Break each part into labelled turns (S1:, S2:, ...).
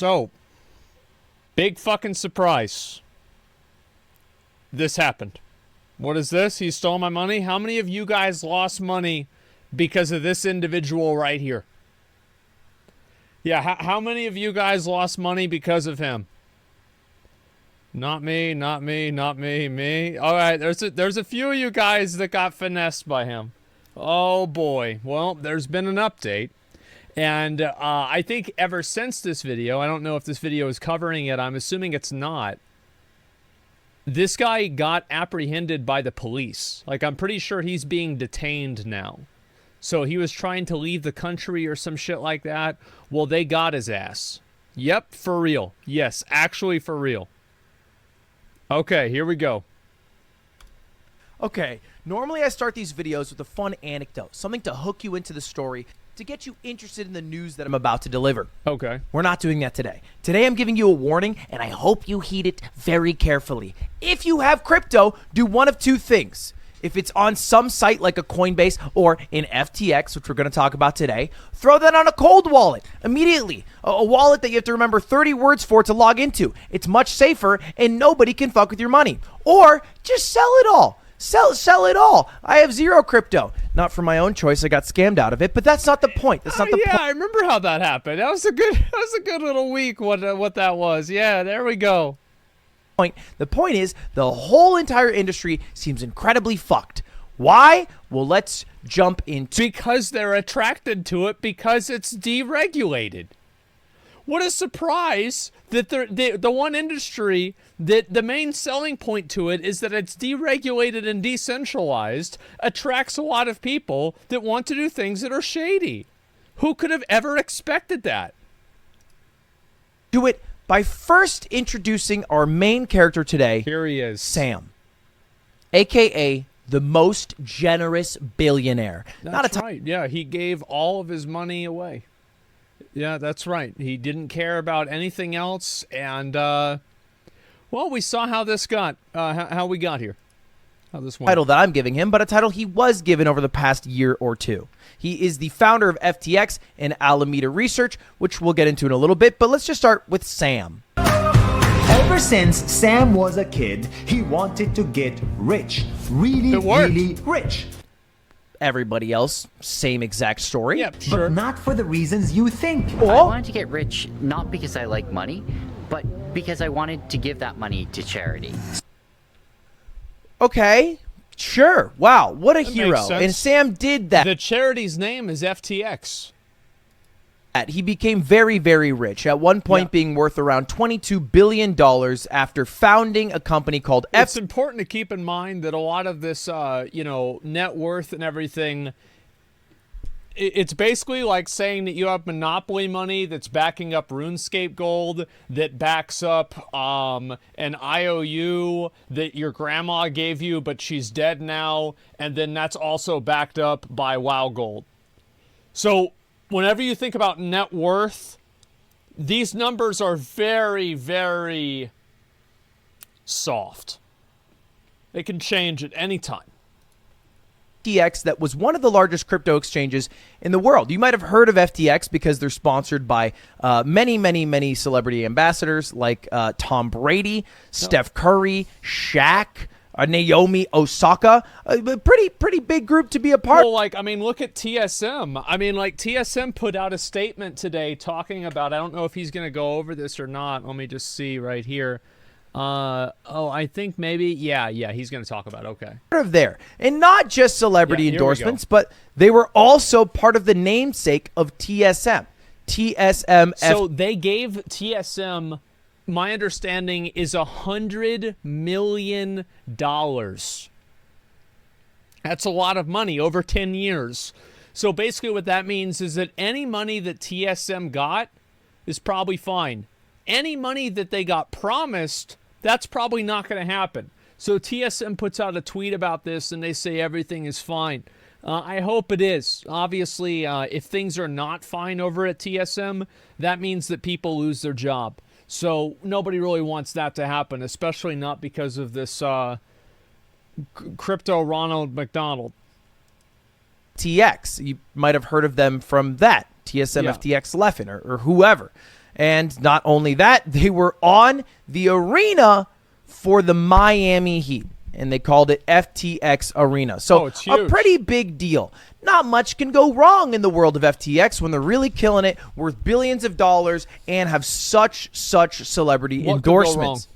S1: So, big fucking surprise. This happened. What is this? He stole my money? How many of you guys lost money because of this individual right here? Yeah, how many of you guys lost money because of him? Not me, not me, not me, me. All right, there's a few of you guys that got finessed by him. Oh boy. Well, there's been an update. And I think ever since this video, I don't know if this video is covering it, I'm assuming it's not, this guy got apprehended by the police. Like, I'm pretty sure he's being detained now. So he was trying to leave the country or some shit like that. Well, they got his ass. Yep, for real. Yes, actually for real. Okay, here we go.
S2: Okay, normally I start these videos with a fun anecdote, something to hook you into the story, to get you interested in the news that I'm about to deliver.
S1: Okay.
S2: We're not doing that today. Today I'm giving you a warning, and I hope you heed it very carefully. If you have crypto, do one of two things. If it's on some site like a Coinbase or in FTX, which we're going to talk about today, throw that on a cold wallet immediately. A wallet that you have to remember 30 words for to log into. It's much safer, and nobody can fuck with your money. Or just sell it all. Sell it all. I have zero crypto. Not for my own choice. I got scammed out of it, but that's not the point. That's not the point.
S1: Yeah, I remember how that happened. That was a good little week. What that was. Yeah, there we go.
S2: The point is, the whole entire industry seems incredibly fucked. Why? Well, let's jump into.
S1: Because they're attracted to it because it's deregulated. What a surprise that the one industry that the main selling point to it is that it's deregulated and decentralized attracts a lot of people that want to do things that are shady. Who could have ever expected that?
S2: Do it by first introducing our main character today.
S1: Here he is.
S2: Sam, a.k.a. the most generous billionaire.
S1: That's right. Yeah, he gave all of his money away. Yeah, that's right. He didn't care about anything else, and well, we saw how this got, how we got here. How this went.
S2: Title that I'm giving him, but a title he was given over the past year or two. He is the founder of FTX and Alameda Research, which we'll get into in a little bit. But let's just start with Sam.
S3: Ever since Sam was a kid, he wanted to get rich, really rich.
S2: Everybody else, same exact story.
S1: Yep, sure.
S3: But not for the reasons you think.
S4: I wanted to get rich not because I like money, but because I wanted to give that money to charity.
S2: Okay, sure. Wow, what a hero.
S1: Makes sense.
S2: And Sam did that.
S1: The charity's name is FTX.
S2: He became very, very rich, at one point being worth around $22 billion after founding a company called
S1: It's important to keep in mind that a lot of this, net worth and everything, it's basically like saying that you have monopoly money that's backing up RuneScape gold, that backs up an IOU that your grandma gave you, but she's dead now, and then that's also backed up by WoW gold. So whenever you think about net worth, these numbers are very, very soft. They can change at any time.
S2: FTX, that was one of the largest crypto exchanges in the world. You might have heard of FTX because they're sponsored by many celebrity ambassadors like Tom Brady, Steph Curry, Shaq, Naomi Osaka. A pretty big group to be a part of.
S1: Well, look at TSM. TSM put out a statement today talking about, I don't know if he's going to go over this or not. Let me just see right here. I think maybe, he's going to talk about it. Okay.
S2: Part of there. And not just celebrity endorsements, but they were also part of the namesake of TSM.
S1: So they gave TSM, my understanding, is $100 million. That's a lot of money over 10 years. So basically what that means is that any money that TSM got is probably fine. Any money that they got promised, that's probably not going to happen. So TSM puts out a tweet about this and they say everything is fine. I hope it is. Obviously, if things are not fine over at TSM, that means that people lose their job. So nobody really wants that to happen, especially not because of this crypto Ronald McDonald.
S2: TX, you might have heard of them from that. TSM, FTX, Leffen, or whoever. And not only that, they were on the arena for the Miami Heat, and they called it FTX Arena. So
S1: it's
S2: a
S1: huge.
S2: pretty big deal. Not much can go wrong in the world of FTX when they're really killing it, worth billions of dollars, and have such celebrity
S1: What could go
S2: endorsements.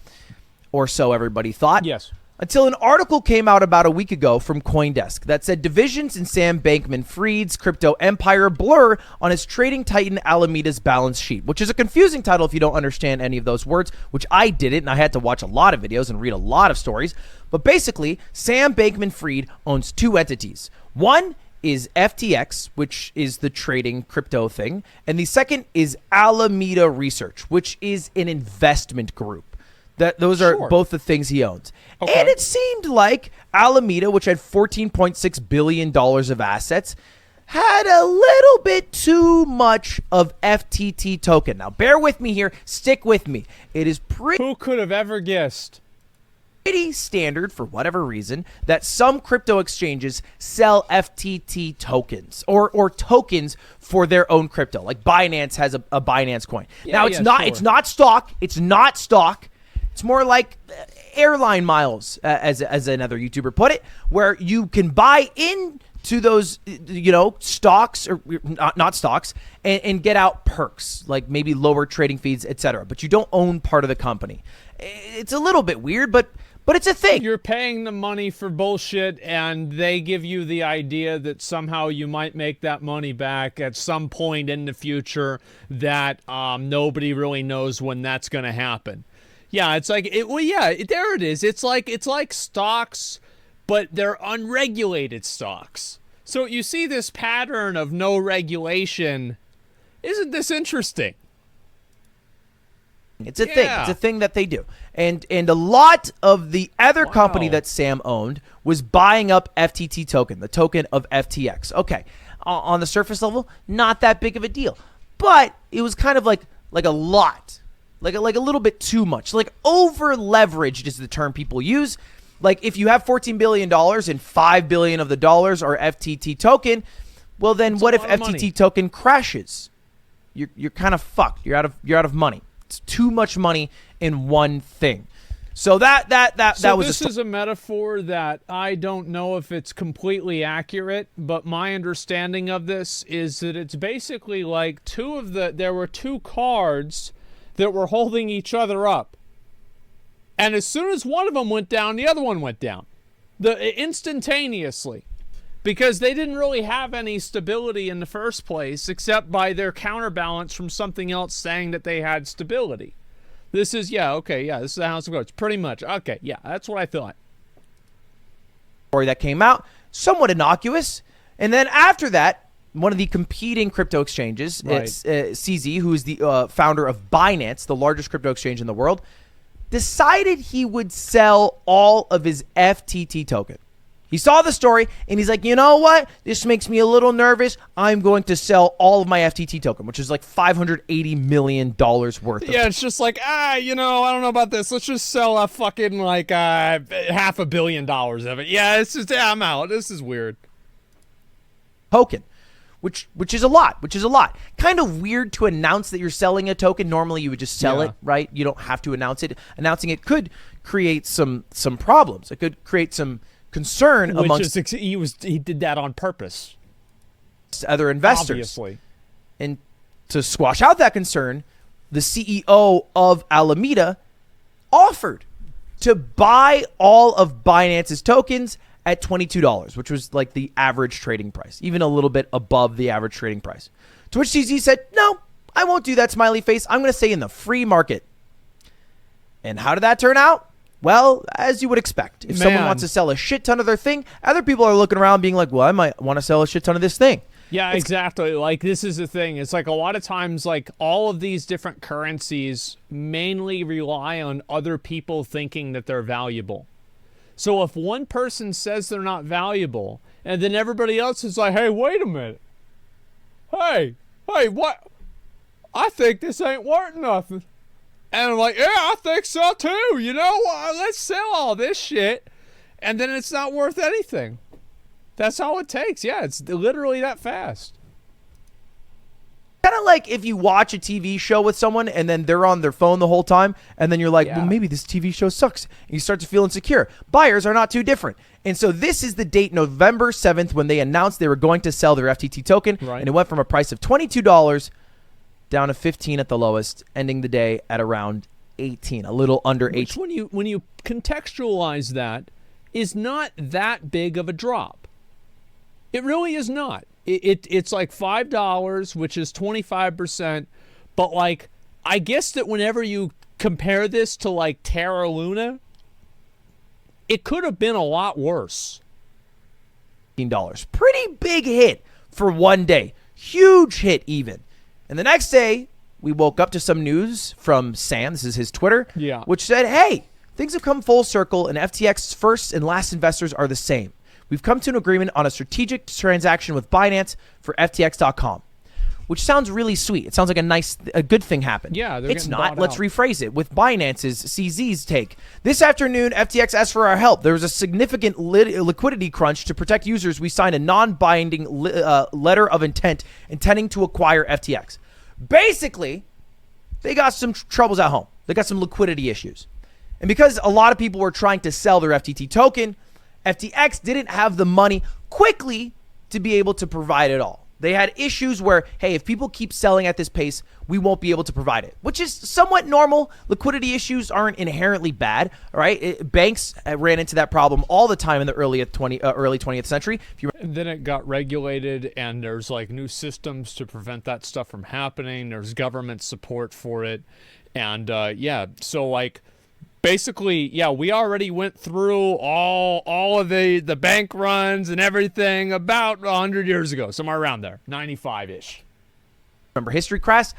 S2: Or so everybody thought.
S1: Yes.
S2: Until an article came out about a week ago from CoinDesk that said divisions in Sam Bankman-Fried's crypto empire blur on his trading titan Alameda's balance sheet, which is a confusing title if you don't understand any of those words, which I didn't, and I had to watch a lot of videos and read a lot of stories. But basically, Sam Bankman-Fried owns two entities. One is FTX, which is the trading crypto thing, and the second is Alameda Research, which is an investment group. Those are both the things he owns.
S1: Okay.
S2: And it seemed like Alameda, which had $14.6 billion of assets, had a little bit too much of FTT token. Now, bear with me here. Stick with me. It is
S1: Who could have ever guessed?
S2: pretty standard, for whatever reason, that some crypto exchanges sell FTT tokens or tokens for their own crypto. Like Binance has a Binance coin. Now, it's not stock. It's not stock. It's more like airline miles, as another YouTuber put it, where you can buy into those, stocks or not stocks and get out perks, like maybe lower trading fees, etc. But you don't own part of the company. It's a little bit weird, but it's a thing.
S1: You're paying the money for bullshit, and they give you the idea that somehow you might make that money back at some point in the future that nobody really knows when that's going to happen. Yeah, it's like there it is. It's like stocks, but they're unregulated stocks. So you see this pattern of no regulation. Isn't this interesting?
S2: It's a thing. It's a thing that they do. And a lot of the other company that Sam owned was buying up FTT token, the token of FTX. Okay, on the surface level, not that big of a deal, but it was kind of like a lot. Like a little bit too much. Like over leveraged is the term people use. Like if you have $14 billion and $5 billion of the dollars are FTT token, well then what if FTT token crashes? You're kind of fucked. You're out of money. It's too much money in one thing. So that was
S1: this is a metaphor that I don't know if it's completely accurate, but my understanding of this is that it's basically like there were two cards that were holding each other up. And as soon as one of them went down, the other one went down. Instantaneously. Because they didn't really have any stability in the first place, except by their counterbalance from something else saying that they had stability. This is, this is how it goes. Pretty much. Okay, yeah, that's what I thought.
S2: Story that came out, somewhat innocuous. And then after that, one of the competing crypto exchanges, it's CZ, who is the founder of Binance, the largest crypto exchange in the world, decided he would sell all of his FTT token. He saw the story, and he's like, you know what? This makes me a little nervous. I'm going to sell all of my FTT token, which is like $580 million worth.
S1: It's just like, I don't know about this. Let's just sell a fucking, $500 million of it. Yeah, I'm out. This is weird.
S2: Token. Which is a lot. Kind of weird to announce that you're selling a token. Normally you would just sell it, right? You don't have to announce it. Announcing it could create some problems. It could create some concern amongst
S1: he did that on purpose.
S2: Other investors.
S1: Obviously.
S2: And to squash out that concern, the CEO of Alameda offered to buy all of Binance's tokens at $22, which was like the average trading price, even a little bit above the average trading price. To which CZ said, no, I won't do that, smiley face. I'm going to stay in the free market. And how did that turn out? Well, as you would expect. If someone wants to sell a shit ton of their thing, other people are looking around being like, well, I might want to sell a shit ton of this thing.
S1: Yeah, exactly. Like, this is the thing. It's like a lot of times, like, all of these different currencies mainly rely on other people thinking that they're valuable. So if one person says they're not valuable, and then everybody else is like, hey, wait a minute. Hey, what? I think this ain't worth nothing. And I'm like, yeah, I think so too. Let's sell all this shit. And then it's not worth anything. That's all it takes. Yeah, it's literally that fast.
S2: Kind of like if you watch a TV show with someone and then they're on their phone the whole time, and then you're like, well, maybe this TV show sucks. And you start to feel insecure. Buyers are not too different. And so this is the date, November 7th, when they announced they were going to sell their FTT token.
S1: Right.
S2: And it went from a price of $22 down to $15 at the lowest, ending the day at around 18, a little under 18.
S1: Which when you contextualize that, is not that big of a drop. It really is not. It's like $5, which is 25%. But like, I guess that whenever you compare this to like Terra Luna, it could have been a lot worse.
S2: $15. Pretty big hit for one day. Huge hit even. And the next day, we woke up to some news from Sam, this is his Twitter, which said, hey, things have come full circle and FTX's first and last investors are the same. We've come to an agreement on a strategic transaction with Binance for FTX.com, which sounds really sweet. It sounds like a good thing happened.
S1: Yeah,
S2: it's not. Let's rephrase it with Binance's CZ's take. This afternoon, FTX asked for our help. There was a significant liquidity crunch. To protect users, we signed a non-binding letter of intent intending to acquire FTX. Basically, they got some troubles at home. They got some liquidity issues. And because a lot of people were trying to sell their FTT token, FTX didn't have the money quickly to be able to provide it all. They had issues where, hey, if people keep selling at this pace, we won't be able to provide it, which is somewhat normal. Liquidity issues aren't inherently bad, all right? Banks ran into that problem all the time in the early 20th century.
S1: And then it got regulated, and there's like new systems to prevent that stuff from happening. There's government support for it. And so like, basically, we already went through all of the bank runs and everything about 100 years ago, somewhere around there, 95-ish.
S2: Remember history class,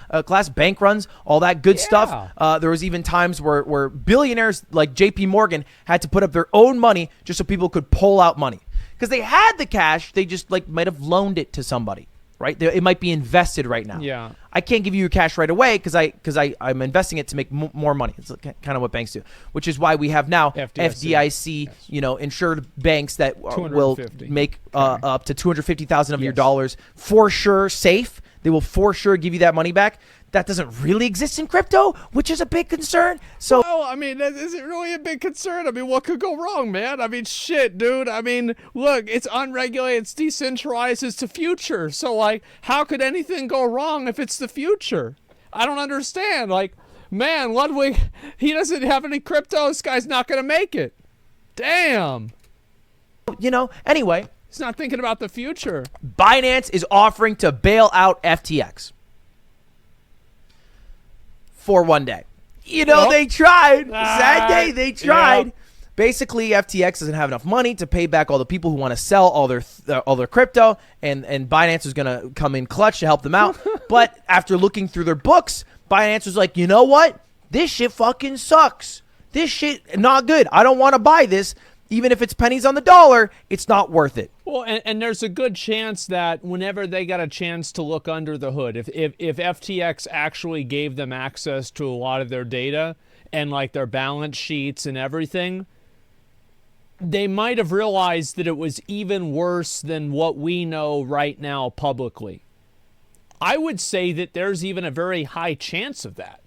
S2: bank runs, all that good stuff. There was even times where billionaires like JP Morgan had to put up their own money just so people could pull out money. Because they had the cash, they just like might have loaned it to somebody. Right, it might be invested right now.
S1: Yeah,
S2: I can't give you your cash right away because I'm investing it to make more money. It's kind of what banks do, which is why we have now FDIC, yes. Insured banks that will make up to $250,000 of your dollars for sure safe. They will for sure give you that money back. That doesn't really exist in crypto, which is a big concern. So,
S1: well, I mean, is it really a big concern? I mean, what could go wrong, man? I mean, shit, dude. I mean, look, it's unregulated, it's decentralized, it's the future. So, like, how could anything go wrong if it's the future? I don't understand. Like, man, Ludwig, he doesn't have any crypto. This guy's not going to make it. Damn.
S2: Anyway.
S1: He's not thinking about the future.
S2: Binance is offering to bail out FTX. For one day. They tried. Sad day, they tried. Basically, FTX doesn't have enough money to pay back all the people who want to sell all their crypto, and Binance is going to come in clutch to help them out. But after looking through their books, Binance was like, you know what? This shit fucking sucks. This shit not good. I don't want to buy this. Even if it's pennies on the dollar, it's not worth it.
S1: Well, and there's a good chance that whenever they got a chance to look under the hood, if FTX actually gave them access to a lot of their data and like their balance sheets and everything, they might have realized that it was even worse than what we know right now publicly. I would say that there's even a very high chance of that,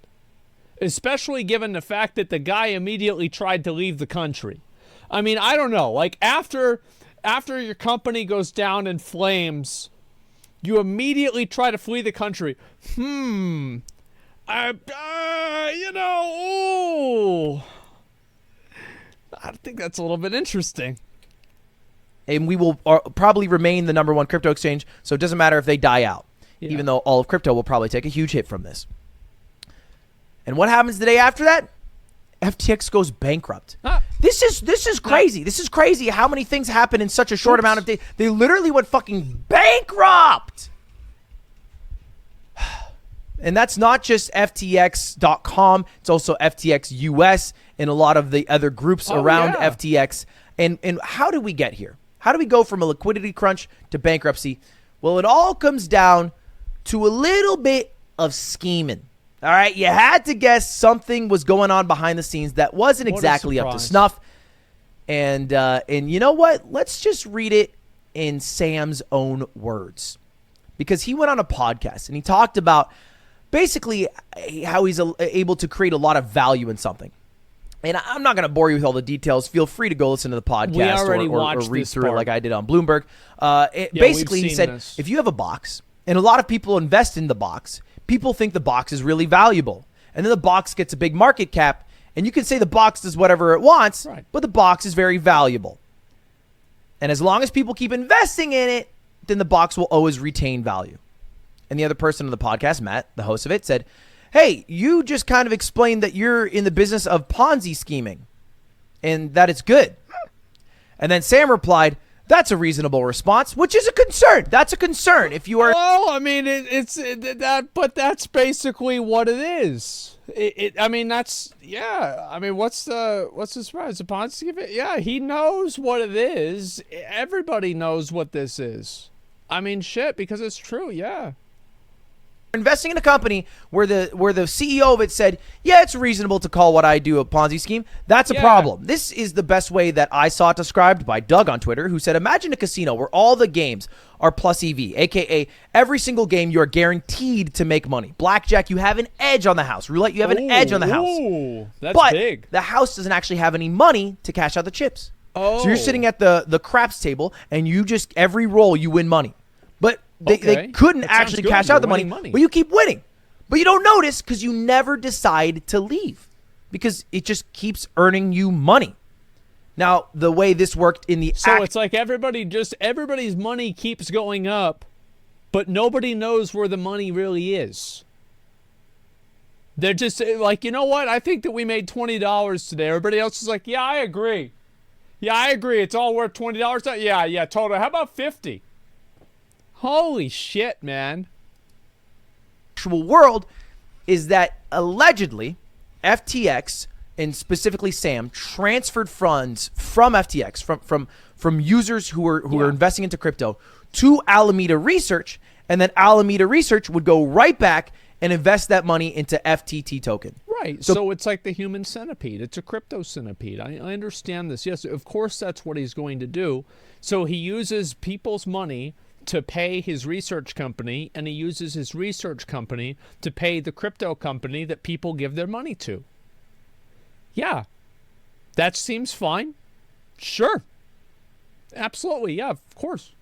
S1: especially given the fact that the guy immediately tried to leave the country. I mean, I don't know. Like, after your company goes down in flames, you immediately try to flee the country. I think that's a little bit interesting.
S2: And we will probably remain the #1 crypto exchange, so it doesn't matter if they die out, even though all of crypto will probably take a huge hit from this. And what happens the day after that? FTX goes bankrupt. This is crazy. This is crazy how many things happen in such a short amount of days. They literally went fucking bankrupt. And that's not just FTX.com. It's also FTX US and a lot of the other groups around FTX. And how did we get here? How do we go from a liquidity crunch to bankruptcy? Well, it all comes down to a little bit of scheming. All right, you had to guess something was going on behind the scenes that wasn't exactly up to snuff. And you know what? Let's just read it in Sam's own words. because he went on a podcast and he talked about basically how he's able to create a lot of value in something. And I'm not going to bore you with all the details. Feel free to go listen to the podcast or read through it like I did on Bloomberg. Basically, he said, if you have a box, and a lot of people invest in the box, people think the box is really valuable. And then the box gets a big market cap, and you can say the box does whatever it wants, but the box is very valuable. And as long as people keep investing in it, then the box will always retain value. And the other person on the podcast, Matt, the host of it, said, hey, you just kind of explained that you're in the business of Ponzi scheming and that it's good. And then Sam replied, that's a reasonable response, which is a concern. That's a concern. If you are...
S1: Well, I mean, but that's basically what it is. I mean, that's, yeah. I mean, what's the surprise? The Ponzi scheme? Yeah, he knows what it is. Everybody knows what this is. I mean, shit, because it's true, yeah.
S2: Investing in a company where the CEO of it said, yeah, it's reasonable to call what I do a Ponzi scheme. That's a problem. This is the best way that I saw it described by Doug on Twitter, who said, imagine a casino where all the games are plus EV, aka every single game you're guaranteed to make money. Blackjack, you have an edge on the house. Roulette, you have an edge on the house.
S1: Ooh, that's
S2: but
S1: big.
S2: The house doesn't actually have any money to cash out the chips.
S1: Oh.
S2: So you're sitting at the craps table, and you just, every roll, you win money. But they couldn't actually cash out the money, but you keep winning. But you don't notice because you never decide to leave because it just keeps earning you money. Now, the way this worked in the...
S1: So it's like everybody's money keeps going up, but nobody knows where the money really is. They're just like, you know what? I think that we made $20 today. Everybody else is like, yeah, I agree. Yeah, I agree. It's all worth $20. Yeah, totally. How about 50? Holy shit, man.
S2: Actual world is that allegedly FTX and specifically Sam transferred funds from FTX from users who are investing into crypto to Alameda Research, and then Alameda Research would go right back and invest that money into FTT token.
S1: Right. So it's like the human centipede. It's a crypto centipede. I understand this. Yes, of course that's what he's going to do. So he uses people's money to pay his research company, and he uses his research company to pay the crypto company that people give their money to. Yeah. That seems fine. Sure. Absolutely. Yeah, of course.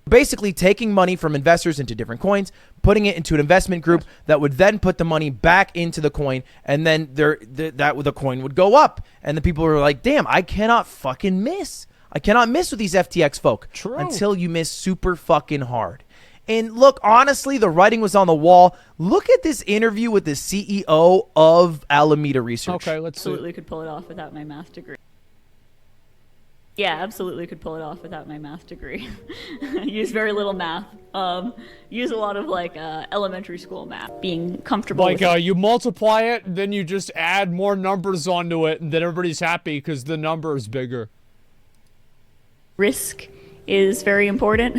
S2: Basically taking money from investors into different coins, putting it into an investment group that would then put the money back into the coin, and then the coin would go up. And the people were like, damn, I cannot fucking miss. I cannot miss with these FTX folk.
S1: True.
S2: Until you miss super fucking hard. And look, honestly, the writing was on the wall. Look at this interview with the CEO of Alameda Research.
S1: Okay, let's see.
S5: Absolutely could pull it off without my math degree. Yeah, absolutely could pull it off without my math degree. Use very little math. Use a lot of like elementary school math. Being comfortable
S1: like
S5: with
S1: you multiply it, then you just add more numbers onto it, and then everybody's happy because the number is bigger.
S5: Risk is very important.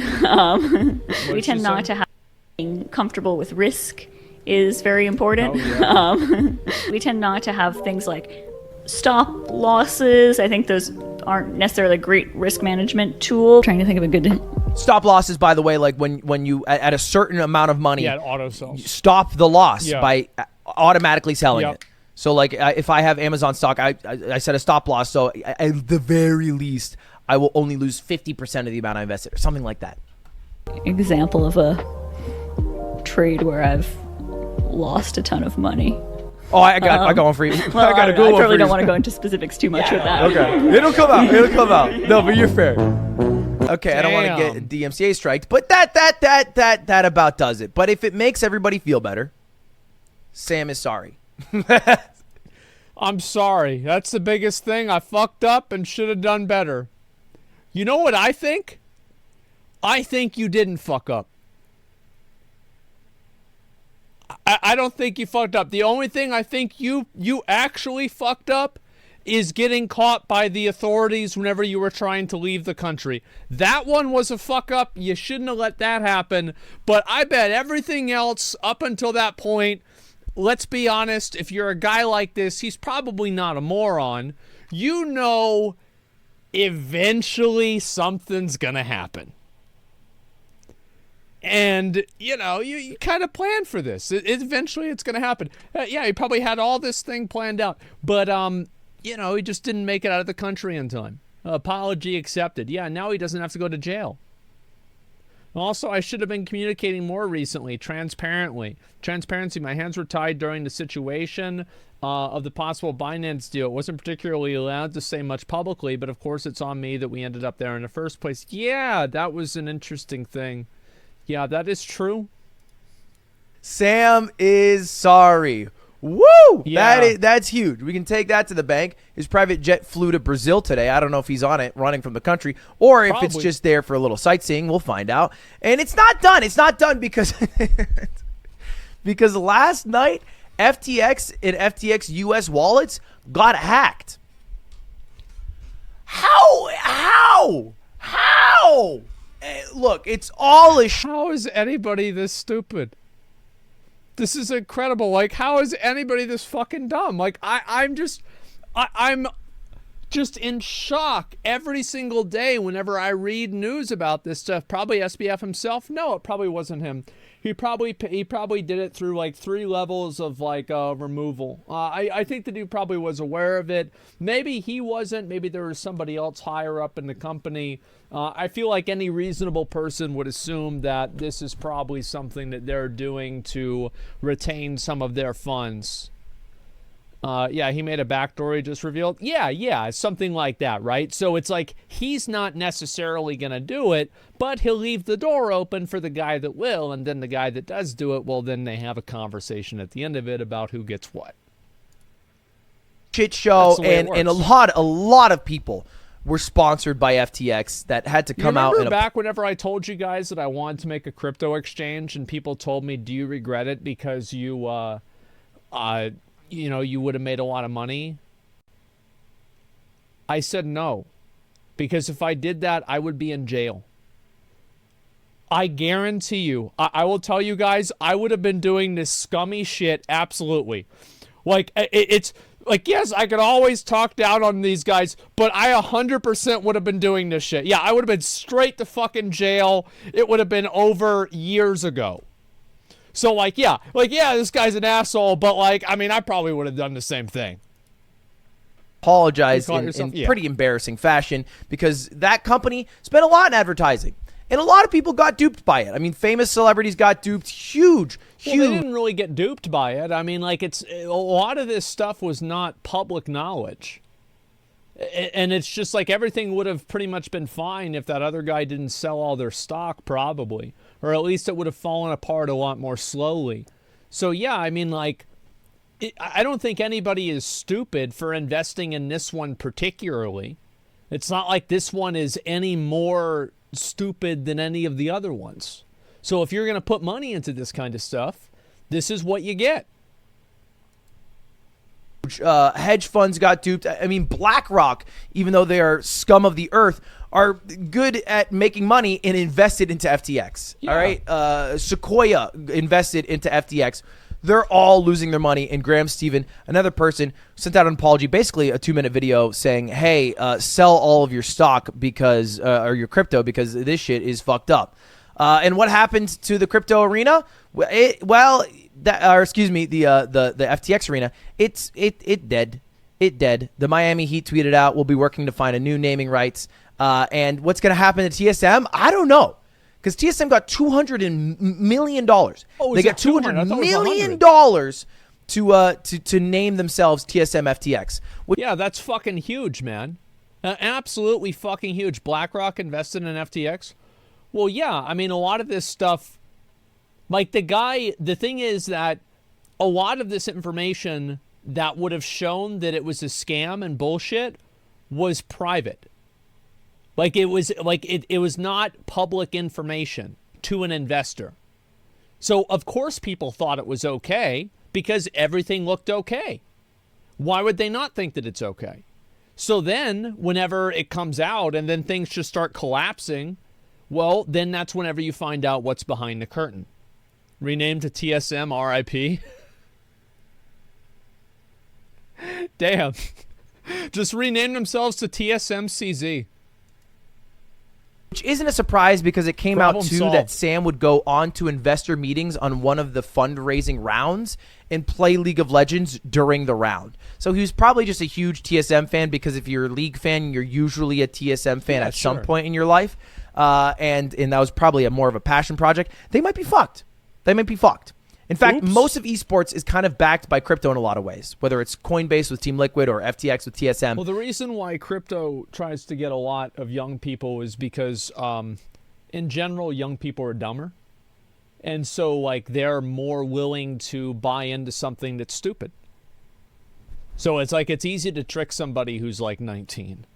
S5: We tend not to have being comfortable with risk is very important.
S1: Oh, yeah.
S5: We tend not to have things like stop losses. I think those aren't necessarily a great risk management tool. Trying to think of a good
S2: stop losses, by the way, like when you at a certain amount of money,
S1: yeah, auto sells.
S2: Stop the loss by automatically selling it. So like if I have Amazon stock, I set a stop loss. So at the very least, I will only lose 50% of the amount I invested, or something like that.
S5: Example of a trade where I've lost a ton of money.
S2: Oh, I got one for you.
S5: Well,
S2: I got a good
S5: I
S2: one
S5: probably
S2: for
S5: don't
S2: you.
S5: want to go into specifics too much with that.
S2: Okay, it'll come out. No, but you're fair. Okay,
S1: Damn.
S2: I don't want to get DMCA striked, but that about does it. But if it makes everybody feel better, Sam is sorry.
S1: I'm sorry. That's the biggest thing. I fucked up and should have done better. You know what I think? I think you didn't fuck up. I don't think you fucked up. The only thing I think you actually fucked up is getting caught by the authorities whenever you were trying to leave the country. That one was a fuck up. You shouldn't have let that happen. But I bet everything else up until that point, let's be honest, if you're a guy like this, he's probably not a moron. You know, eventually something's gonna happen. And, you know, you kind of plan for this. Eventually it's going to happen. Yeah, he probably had all this thing planned out. But, you know, he just didn't make it out of the country in time. Apology accepted. Yeah, now he doesn't have to go to jail. Also, I should have been communicating more recently, transparently. Transparency, my hands were tied during the situation of the possible Binance deal. It wasn't particularly allowed to say much publicly, but of course it's on me that we ended up there in the first place. Yeah, that was an interesting thing. Yeah, that is true.
S2: Sam is sorry. Woo!
S1: Yeah.
S2: That's huge. We can take that to the bank. His private jet flew to Brazil today. I don't know if he's on it, running from the country, or if it's just there for a little sightseeing. We'll find out. And it's not done. It's not done because because last night FTX and FTX US wallets got hacked. How? Look, it's all a
S1: How is anybody this stupid? This is incredible. Like, how is anybody this fucking dumb? Like, I'm just in shock every single day whenever I read news about this stuff. Probably SBF himself. No, it probably wasn't him. He probably did it through like 3 levels of like removal. I think the dude probably was aware of it. Maybe he wasn't. Maybe there was somebody else higher up in the company. I feel like any reasonable person would assume that this is probably something that they're doing to retain some of their funds. Yeah, he made a backdoor he just revealed. Yeah, something like that, right? So it's like he's not necessarily going to do it, but he'll leave the door open for the guy that will, and then the guy that does do it, well, then they have a conversation at the end of it about who gets what.
S2: Shit show, and a lot of people were sponsored by FTX that had to come out.
S1: Remember back whenever I told you guys that I wanted to make a crypto exchange, and people told me, "Do you regret it because you you know, you would have made a lot of money?" I said no, because if I did that, I would be in jail. I guarantee you, I will tell you guys, I would have been doing this scummy shit, absolutely. Like, it's like, yes, I could always talk down on these guys, but I 100% would have been doing this shit. Yeah, I would have been straight to fucking jail. It would have been over years ago. So, yeah, this guy's an asshole, but, I mean, I probably would have done the same thing.
S2: Apologize in pretty embarrassing fashion, because that company spent a lot in advertising. And a lot of people got duped by it. I mean, famous celebrities got duped. Huge.
S1: Well, they didn't really get duped by it. I mean, it's a lot of this stuff was not public knowledge. And it's just everything would have pretty much been fine if that other guy didn't sell all their stock, probably. Or at least it would have fallen apart a lot more slowly. So, yeah, I mean, I don't think anybody is stupid for investing in this one particularly. It's not like this one is any more stupid than any of the other ones. So if you're going to put money into this kind of stuff, this is what you get.
S2: Hedge funds got duped. I mean, BlackRock, even though they are scum of the earth, are good at making money and invested into FTX. Yeah. All right. Sequoia invested into FTX. They're all losing their money. And Graham Stephan, another person, sent out an apology, basically a 2-minute video saying, hey, sell all of your stock because, or your crypto, because this shit is fucked up. And what happened to the crypto arena? The FTX arena, it dead. It dead. The Miami Heat tweeted out, we'll be working to find a new naming rights. And what's going to happen to TSM? I don't know. Because TSM got $200 million. They got $200 million to name themselves TSM FTX.
S1: Yeah, that's fucking huge, man. Absolutely fucking huge. BlackRock invested in FTX. Well, yeah, I mean, a lot of this stuff, the thing is that a lot of this information that would have shown that it was a scam and bullshit was private. It was not public information to an investor. So, of course, people thought it was okay because everything looked okay. Why would they not think that it's okay? So then, whenever it comes out and then things just start collapsing, well, then that's whenever you find out what's behind the curtain. Renamed to TSM RIP. Damn. Just renamed themselves to TSM CZ.
S2: Which isn't a surprise because it came out
S1: Problem
S2: too
S1: solved.
S2: that Sam would go on to investor meetings on one of the fundraising rounds and play League of Legends during the round. So he was probably just a huge TSM fan, because if you're a League fan, you're usually a TSM fan at some point in your life. And that was probably more of a passion project. They might be fucked. They might be fucked. In fact, most of esports is kind of backed by crypto in a lot of ways, whether it's Coinbase with Team Liquid or FTX with TSM.
S1: Well, the reason why crypto tries to get a lot of young people is because, in general, young people are dumber. And so, like, they're more willing to buy into something that's stupid. So it's like, it's easy to trick somebody who's like 19,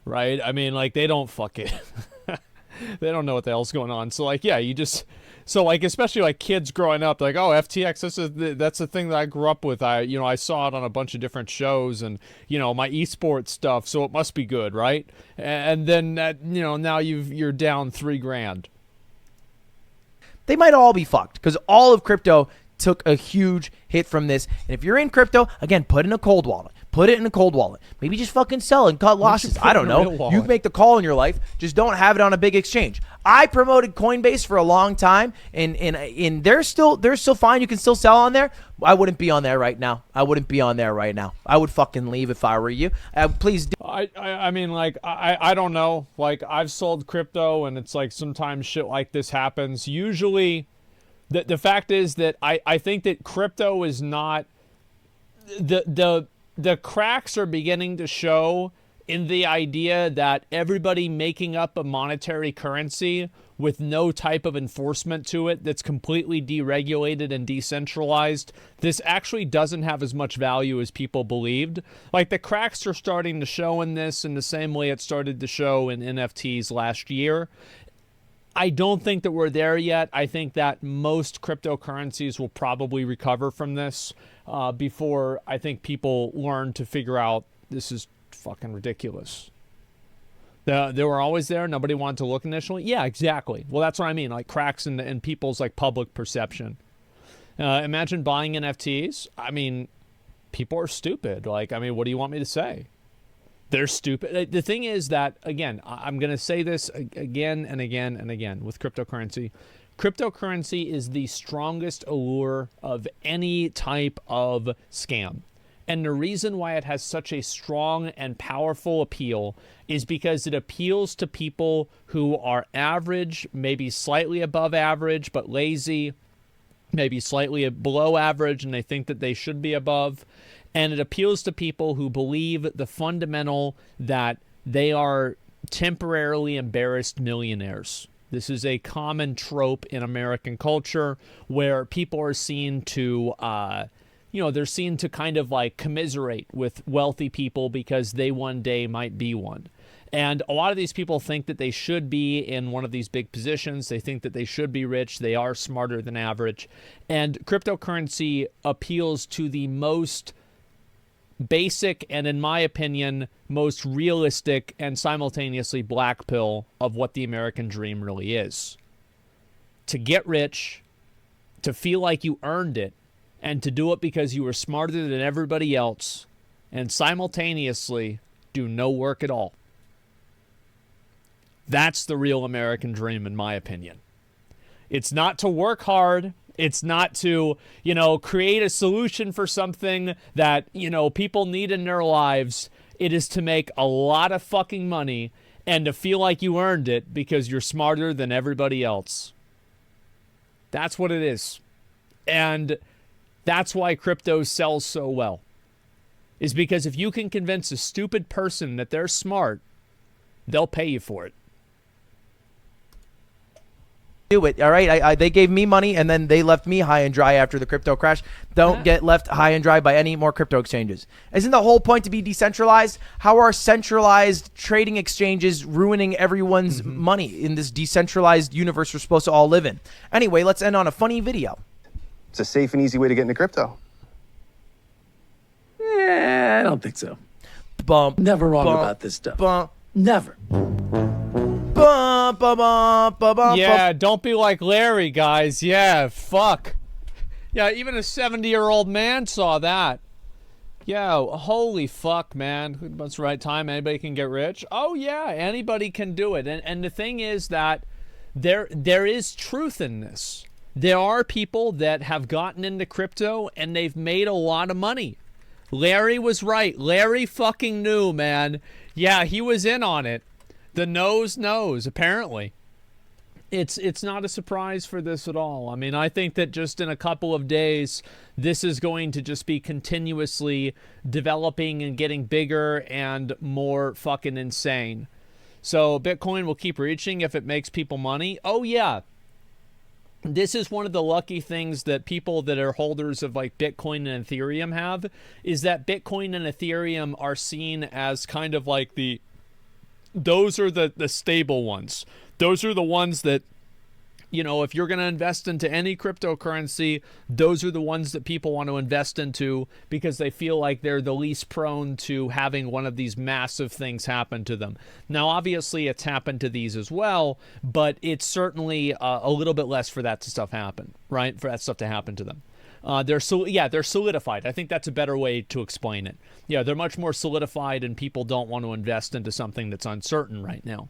S1: right? I mean, like, they don't fuck it. They don't know what the hell's going on. So, like, yeah, you just... So, like, especially, like, kids growing up, like, oh, FTX, that's the thing that I grew up with. I saw it on a bunch of different shows and, my esports stuff, so it must be good, right? And then, now you're down $3,000.
S2: They might all be fucked because all of crypto took a huge hit from this. And if you're in crypto, again, put it in a cold wallet. Put it in a cold wallet. Maybe just fucking sell and cut losses. I don't know. You make the call in your life. Just don't have it on a big exchange. I promoted Coinbase for a long time, and they're still fine. You can still sell on there. I wouldn't be on there right now. I wouldn't be on there right now. I would fucking leave if I were you. Please do.
S1: I mean, like, I don't know. Like, I've sold crypto, and it's like sometimes shit like this happens. Usually, the fact is that I think that crypto is not the cracks are beginning to show in the idea that everybody making up a monetary currency with no type of enforcement to it, that's completely deregulated and decentralized, this actually doesn't have as much value as people believed. Like, the cracks are starting to show in this in the same way it started to show in NFTs last year. I don't think that we're there yet. I think that most cryptocurrencies will probably recover from this before I think people learn to figure out this is fucking ridiculous. They were always there. Nobody wanted to look initially. Yeah, exactly. Well, that's what I mean. Like, cracks in people's, like, public perception. Imagine buying NFTs. I mean, people are stupid. Like, I mean, what do you want me to say? They're stupid. The thing is that, again, I'm going to say this again and again and again with cryptocurrency. Cryptocurrency is the strongest allure of any type of scam. And the reason why it has such a strong and powerful appeal is because it appeals to people who are average, maybe slightly above average, but lazy, maybe slightly below average, and they think that they should be above. And it appeals to people who believe the fundamental that they are temporarily embarrassed millionaires. This is a common trope in American culture where people are seen to, they're seen to kind of like commiserate with wealthy people because they one day might be one. And a lot of these people think that they should be in one of these big positions. They think that they should be rich. They are smarter than average. And cryptocurrency appeals to the most basic and, in my opinion, most realistic and simultaneously black pill of what the American dream really is. To get rich, to feel like you earned it, and to do it because you were smarter than everybody else, and simultaneously do no work at all. That's the real American dream, in my opinion. It's not to work hard. It's not to, create a solution for something that, people need in their lives. It is to make a lot of fucking money and to feel like you earned it because you're smarter than everybody else. That's what it is. And that's why crypto sells so well. Is because if you can convince a stupid person that they're smart, they'll pay you for it.
S2: Do it. All right. They gave me money and then they left me high and dry after the crypto crash. Don't get left high and dry by any more crypto exchanges. Isn't the whole point to be decentralized? How are centralized trading exchanges ruining everyone's money in this decentralized universe we're supposed to all live in? Anyway, let's end on a funny video.
S6: It's a safe and easy way to get into crypto.
S7: I don't think so.
S2: Bump.
S7: Never wrong about this stuff.
S2: Bump.
S7: Never.
S2: Bump, bump, bump, bump,
S1: yeah, don't be like Larry, guys. Yeah, fuck. Yeah, even a 70-year-old man saw that. Yeah, holy fuck, man. What's the right time? Anybody can get rich? Oh, yeah, anybody can do it. And the thing is that there is truth in this. There are people that have gotten into crypto and they've made a lot of money. Larry was right. Larry fucking knew, man. Yeah, he was in on it. The nose knows, apparently. It's not a surprise for this at all. I mean, I think that just in a couple of days, this is going to just be continuously developing and getting bigger and more fucking insane. So Bitcoin will keep reaching if it makes people money. Oh, yeah. This is one of the lucky things that people that are holders of like Bitcoin and Ethereum have, is that Bitcoin and Ethereum are seen as kind of like those are the stable ones. Those are the ones that, you know, if you're going to invest into any cryptocurrency, those are the ones that people want to invest into because they feel like they're the least prone to having one of these massive things happen to them. Now, obviously, it's happened to these as well, but it's certainly a little bit less for that stuff happen, right? For that stuff to happen to them. They're solidified. I think that's a better way to explain it. Yeah, they're much more solidified, and people don't want to invest into something that's uncertain right now.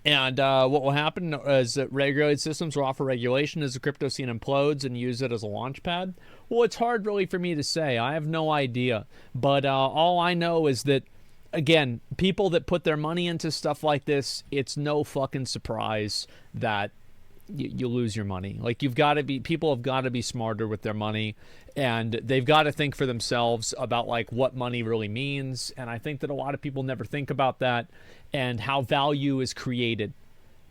S1: And what will happen is that regulated systems will offer regulation as the crypto scene implodes and use it as a launch pad. Well, it's hard really for me to say. I have no idea. But all I know is that, again, people that put their money into stuff like this, it's no fucking surprise that you lose your money. Like, people have got to be smarter with their money, and they've got to think for themselves about like what money really means. And I think that a lot of people never think about that and how value is created,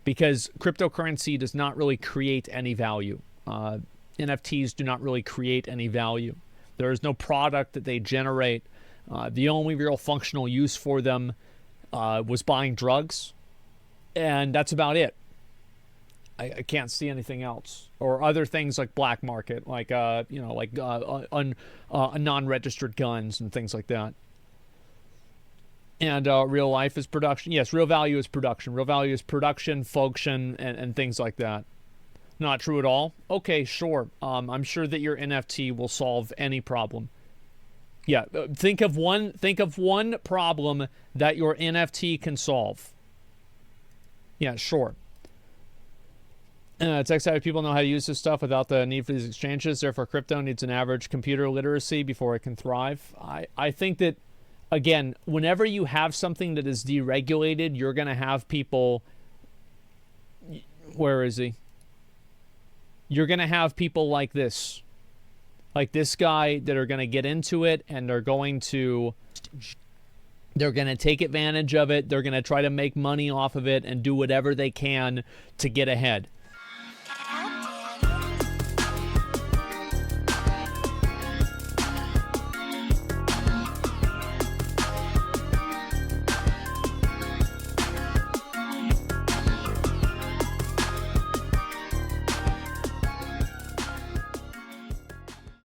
S1: because cryptocurrency does not really create any value. NFTs do not really create any value. There is no product that they generate. The only real functional use for them was buying drugs, and that's about it. I can't see anything else, or other things like black market, like non-registered guns and things like that. And real life is production. Yes, real value is production. Real value is production, function, and things like that. Not true at all? Okay, sure. I'm sure that your NFT will solve any problem. Yeah, think of one problem that your NFT can solve. Yeah, sure. It's exciting people know how to use this stuff without the need for these exchanges. Therefore, crypto needs an average computer literacy before it can thrive. I think that, again, whenever you have something that is deregulated, you're going to have people... Where is he? You're going to have people like this. Like this guy that are going to get into it, and they're going to take advantage of it. They're going to try to make money off of it and do whatever they can to get ahead.